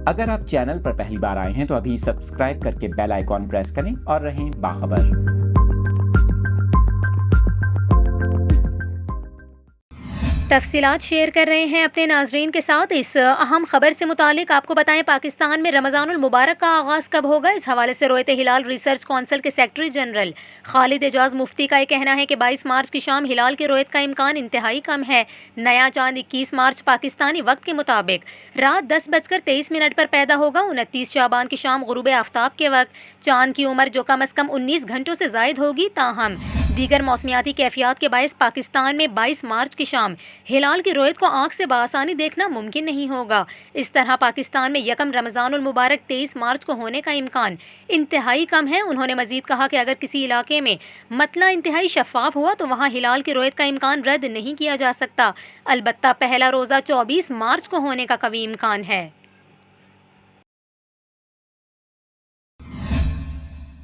اگر آپ چینل پر پہلی بار آئے ہیں تو ابھی سبسکرائب کر کے بیل آئیکن پریس کریں اور رہیں باخبر۔ تفصیلات شیئر کر رہے ہیں اپنے ناظرین کے ساتھ۔ اس اہم خبر سے متعلق آپ کو بتائیں، پاکستان میں رمضان المبارک کا آغاز کب ہوگا؟ اس حوالے سے رویت ہلال ریسرچ کونسل کے سیکرٹری جنرل خالد اعجاز مفتی کا یہ کہنا ہے کہ 22 مارچ کی شام ہلال کی رویت کا امکان انتہائی کم ہے۔ نیا چاند 21 مارچ پاکستانی وقت کے مطابق رات 10:23 پر پیدا ہوگا۔ 29 شعبان کی شام غروب آفتاب کے وقت چاند کی عمر جو کم از کم 19 گھنٹوں سے زائد ہوگی، تاہم دیگر موسمیاتی کیفیات کے باعث پاکستان میں 22 مارچ کی شام ہلال کی رویت کو آنکھ سے بآسانی دیکھنا ممکن نہیں ہوگا۔ اس طرح پاکستان میں یکم رمضان المبارک 23 مارچ کو ہونے کا امکان انتہائی کم ہے۔ انہوں نے مزید کہا کہ اگر کسی علاقے میں مطلع انتہائی شفاف ہوا تو وہاں ہلال کی رویت کا امکان رد نہیں کیا جا سکتا، البتہ پہلا روزہ 24 مارچ کو ہونے کا قوی امکان ہے۔